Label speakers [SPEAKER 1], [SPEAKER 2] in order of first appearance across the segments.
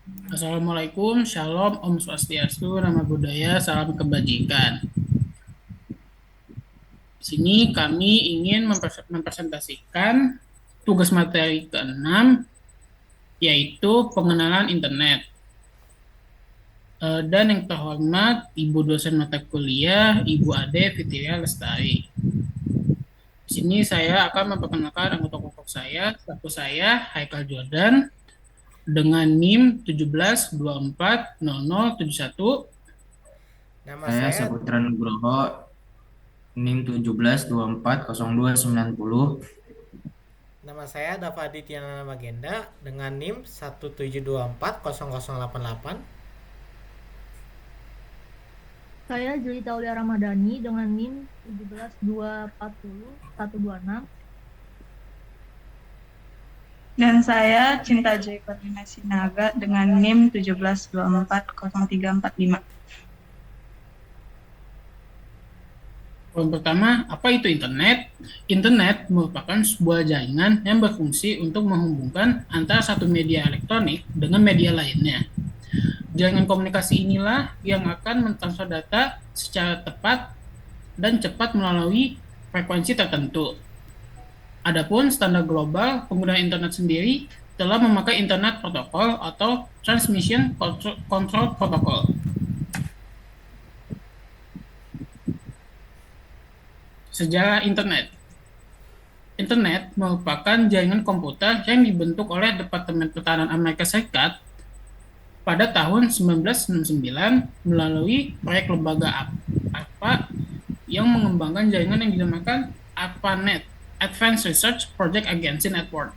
[SPEAKER 1] Assalamualaikum, Shalom, Om Swastiastu, Nama Budaya, Salam Kebajikan. Di sini kami ingin mempresentasikan tugas materi ke-6, yaitu pengenalan internet. Dan yang terhormat, Ibu dosen mata kuliah, Ibu Ade Fitria Lestari. Di sini saya akan memperkenalkan anggota kelompok saya. Satu saya, Haikal Jordan, dengan NIM 17240071.
[SPEAKER 2] Nama
[SPEAKER 3] Saya
[SPEAKER 2] saya
[SPEAKER 3] Saputra Nugroho, NIM 17240290.
[SPEAKER 2] nama saya Davadi Tiana Magenda dengan NIM 172400888.
[SPEAKER 4] Saya Jelita Aulia Ramadhani dengan NIM 17240-126.
[SPEAKER 5] Dan saya Cinta Joy Perlina Sinaga dengan NIM 17240345.
[SPEAKER 1] Poin pertama, apa itu internet? Internet merupakan sebuah jaringan yang berfungsi untuk menghubungkan antara satu media elektronik dengan media lainnya. Jaringan komunikasi inilah yang akan mentransfer data secara tepat dan cepat melalui frekuensi tertentu. Adapun standar global penggunaan internet sendiri telah memakai Internet Protocol atau Transmission Control Protocol. Sejarah internet. Internet merupakan jaringan komputer yang dibentuk oleh Departemen Pertahanan Amerika Serikat pada tahun 1969 melalui proyek lembaga ARPA yang mengembangkan jaringan yang dinamakan ARPANET, Advanced Research Project Agency Network,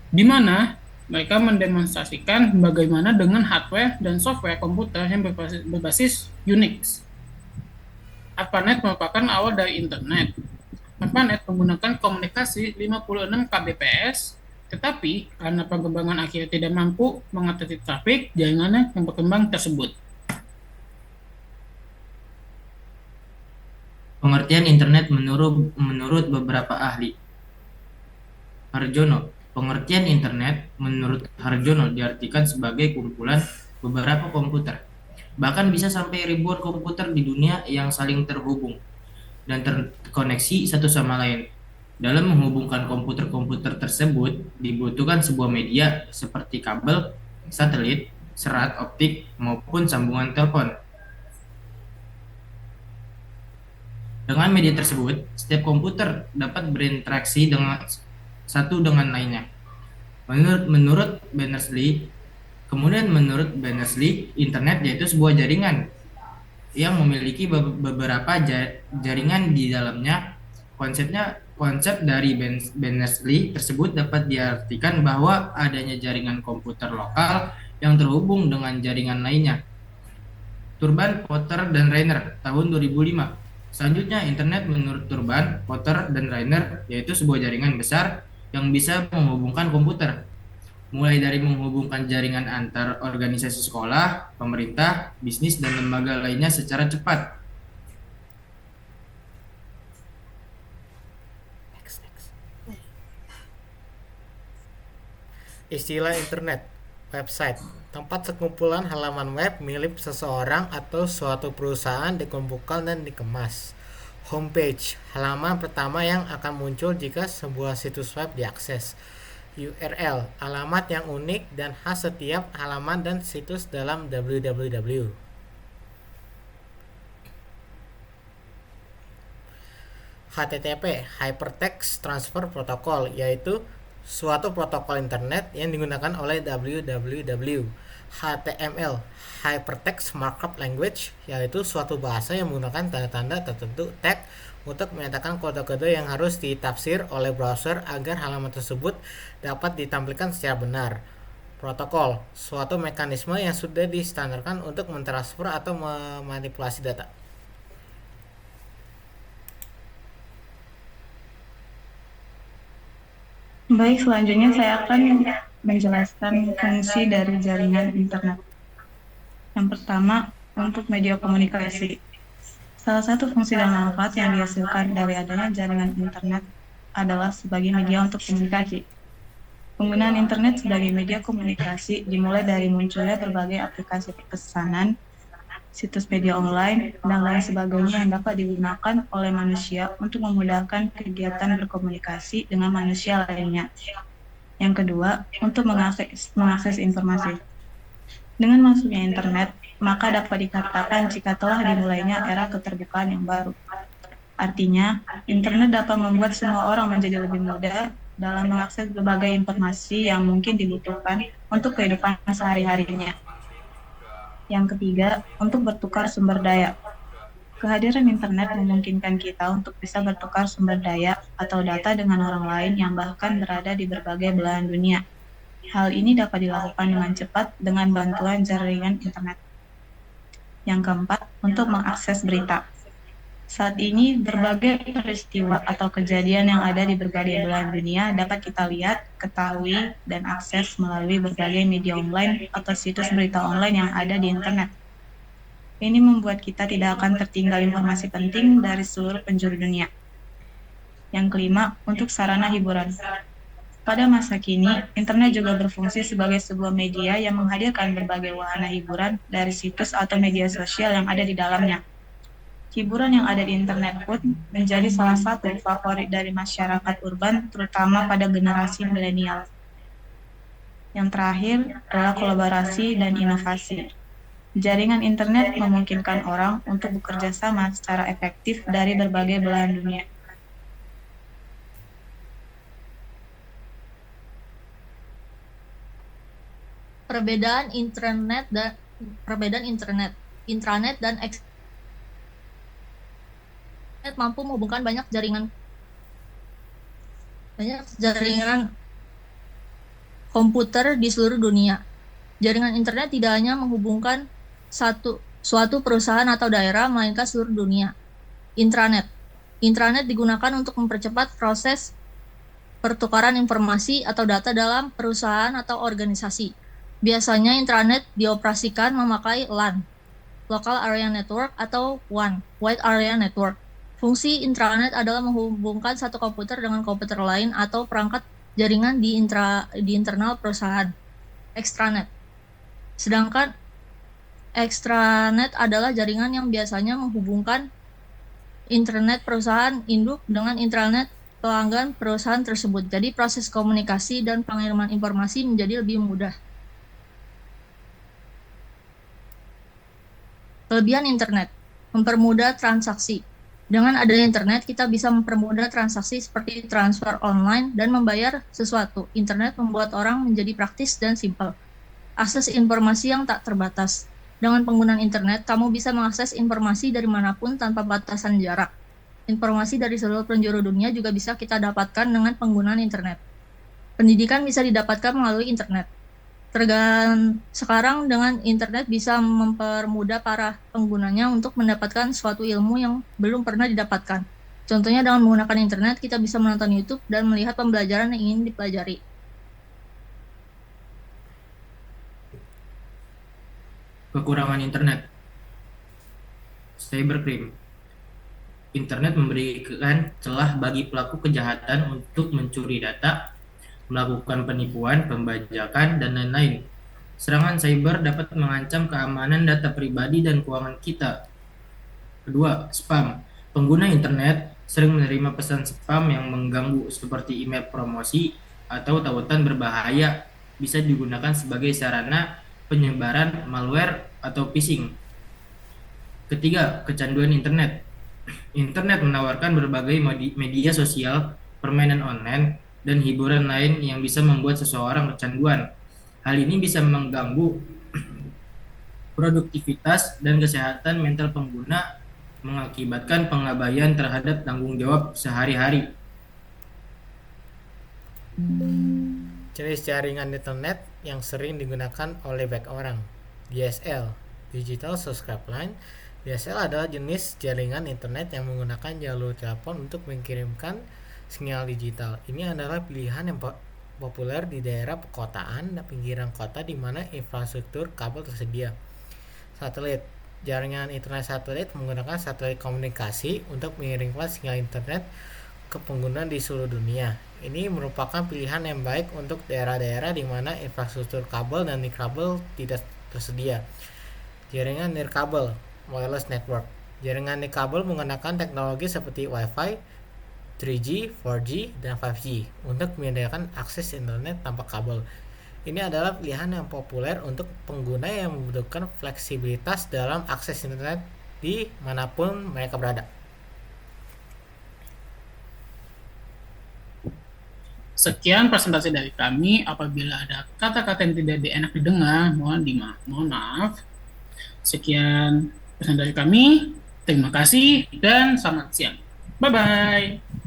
[SPEAKER 1] di mana mereka mendemonstrasikan bagaimana dengan hardware dan software komputer yang berbasis Unix. ARPANET merupakan awal dari internet. ARPANET menggunakan komunikasi 56 kbps, tetapi karena pengembangan akhirnya tidak mampu mengatasi trafik jaringannya yang berkembang tersebut.
[SPEAKER 3] Pengertian internet menurut beberapa ahli. Harjono, pengertian internet menurut Harjono diartikan sebagai kumpulan beberapa komputer. Bahkan bisa sampai ribuan komputer di dunia yang saling terhubung dan terkoneksi satu sama lain. Dalam menghubungkan komputer-komputer tersebut, dibutuhkan sebuah media seperti kabel, satelit, serat optik, maupun sambungan telepon. Dengan media tersebut, setiap komputer dapat berinteraksi dengan satu dengan lainnya. Menurut Berners-Lee, internet yaitu sebuah jaringan yang memiliki beberapa jaringan di dalamnya. Konsep dari Berners-Lee tersebut dapat diartikan bahwa adanya jaringan komputer lokal yang terhubung dengan jaringan lainnya. Turban, Potter, dan Rainer, tahun 2005. Selanjutnya, internet menurut Turban, Potter, dan Rainer yaitu sebuah jaringan besar yang bisa menghubungkan komputer, mulai dari menghubungkan jaringan antar organisasi sekolah, pemerintah, bisnis, dan lembaga lainnya secara cepat.
[SPEAKER 2] Istilah internet, website, tempat sekumpulan halaman web milik seseorang atau suatu perusahaan dikumpulkan dan dikemas. Homepage, halaman pertama yang akan muncul jika sebuah situs web diakses. URL, alamat yang unik dan khas setiap halaman dan situs dalam www. HTTP, Hypertext Transfer Protocol, yaitu suatu protokol internet yang digunakan oleh www. HTML, Hypertext Markup Language, yaitu suatu bahasa yang menggunakan tanda-tanda tertentu tag untuk menyatakan kode-kode yang harus ditafsir oleh browser agar halaman tersebut dapat ditampilkan secara benar. Protokol, suatu mekanisme yang sudah distandarkan untuk mentransfer atau memanipulasi data.
[SPEAKER 5] Baik, selanjutnya saya akan menjelaskan fungsi dari jaringan internet. Yang pertama, untuk media komunikasi. Salah satu fungsi dan manfaat yang dihasilkan dari adanya jaringan internet adalah sebagai media untuk komunikasi. Penggunaan internet sebagai media komunikasi dimulai dari munculnya berbagai aplikasi pesanan, situs media online, dan lain sebagainya yang dapat digunakan oleh manusia untuk memudahkan kegiatan berkomunikasi dengan manusia lainnya. Yang kedua, untuk mengakses informasi. Dengan masuknya internet, maka dapat dikatakan jika telah dimulainya era keterbukaan yang baru. Artinya, internet dapat membuat semua orang menjadi lebih mudah dalam mengakses berbagai informasi yang mungkin dibutuhkan untuk kehidupan sehari-harinya. Yang ketiga, untuk bertukar sumber daya. Kehadiran internet memungkinkan kita untuk bisa bertukar sumber daya atau data dengan orang lain yang bahkan berada di berbagai belahan dunia. Hal ini dapat dilakukan dengan cepat dengan bantuan jaringan internet. Yang keempat, untuk mengakses berita. Saat ini, berbagai peristiwa atau kejadian yang ada di berbagai belahan dunia dapat kita lihat, ketahui, dan akses melalui berbagai media online atau situs berita online yang ada di internet. Ini membuat kita tidak akan tertinggal informasi penting dari seluruh penjuru dunia. Yang kelima, untuk sarana hiburan. Pada masa kini, internet juga berfungsi sebagai sebuah media yang menghadirkan berbagai wahana hiburan dari situs atau media sosial yang ada di dalamnya. Hiburan yang ada di internet pun menjadi salah satu favorit dari masyarakat urban, terutama pada generasi milenial. Yang terakhir adalah kolaborasi dan inovasi. Jaringan internet memungkinkan orang untuk bekerja sama secara efektif dari berbagai belahan dunia.
[SPEAKER 4] Perbedaan internet, intranet dan extranet mampu menghubungkan banyak jaringan komputer di seluruh dunia. Jaringan internet tidak hanya menghubungkan suatu perusahaan atau daerah, melainkan seluruh dunia. Intranet digunakan untuk mempercepat proses pertukaran informasi atau data dalam perusahaan atau organisasi. Biasanya intranet dioperasikan memakai LAN, Local Area Network, atau WAN, Wide Area Network. Fungsi intranet adalah menghubungkan satu komputer dengan komputer lain atau perangkat jaringan di internal perusahaan. Extranet. Sedangkan extranet adalah jaringan yang biasanya menghubungkan internet perusahaan induk dengan intranet pelanggan perusahaan tersebut. Jadi proses komunikasi dan pengiriman informasi menjadi lebih mudah. Kelebihan internet, mempermudah transaksi. Dengan adanya internet, kita bisa mempermudah transaksi seperti transfer online dan membayar sesuatu. Internet membuat orang menjadi praktis dan simpel. Akses informasi yang tak terbatas. Dengan penggunaan internet, kamu bisa mengakses informasi dari manapun tanpa batasan jarak. Informasi dari seluruh penjuru dunia juga bisa kita dapatkan dengan penggunaan internet. Pendidikan bisa didapatkan melalui internet. Sekarang dengan internet bisa mempermudah para penggunanya untuk mendapatkan suatu ilmu yang belum pernah didapatkan. Contohnya dengan menggunakan internet, kita bisa menonton YouTube dan melihat pembelajaran yang ingin dipelajari.
[SPEAKER 3] Kekurangan internet. Cybercrime. Internet memberikan celah bagi pelaku kejahatan untuk mencuri data, melakukan penipuan, pembajakan, dan lain-lain. Serangan cyber dapat mengancam keamanan data pribadi dan keuangan kita. Kedua, spam. Pengguna internet sering menerima pesan spam yang mengganggu seperti email promosi atau tautan berbahaya, bisa digunakan sebagai sarana penyebaran malware atau phishing. Ketiga, kecanduan internet. Internet menawarkan berbagai media sosial, permainan online, dan hiburan lain yang bisa membuat seseorang kecanduan. Hal ini bisa mengganggu produktivitas dan kesehatan mental pengguna, mengakibatkan pengabaian terhadap tanggung jawab sehari-hari.
[SPEAKER 2] Jenis jaringan internet yang sering digunakan oleh banyak orang. DSL, Digital Subscribe Line. DSL adalah jenis jaringan internet yang menggunakan jalur telepon untuk mengirimkan sinyal digital. Ini adalah pilihan yang populer di daerah perkotaan dan pinggiran kota di mana infrastruktur kabel tersedia. Satelit. Jaringan internet satelit menggunakan satelit komunikasi untuk mengirimkan sinyal internet ke pengguna di seluruh dunia. Ini merupakan pilihan yang baik untuk daerah-daerah di mana infrastruktur kabel dan nirkabel tidak tersedia. Jaringan nirkabel wireless network. Jaringan nirkabel menggunakan teknologi seperti Wi-Fi, 3G, 4G, dan 5G untuk menyediakan akses internet tanpa kabel. Ini adalah pilihan yang populer untuk pengguna yang membutuhkan fleksibilitas dalam akses internet di manapun mereka berada.
[SPEAKER 1] Sekian presentasi dari kami. Apabila ada kata-kata yang tidak enak didengar, mohon maaf. Sekian presentasi kami. Terima kasih dan selamat siang. Bye-bye.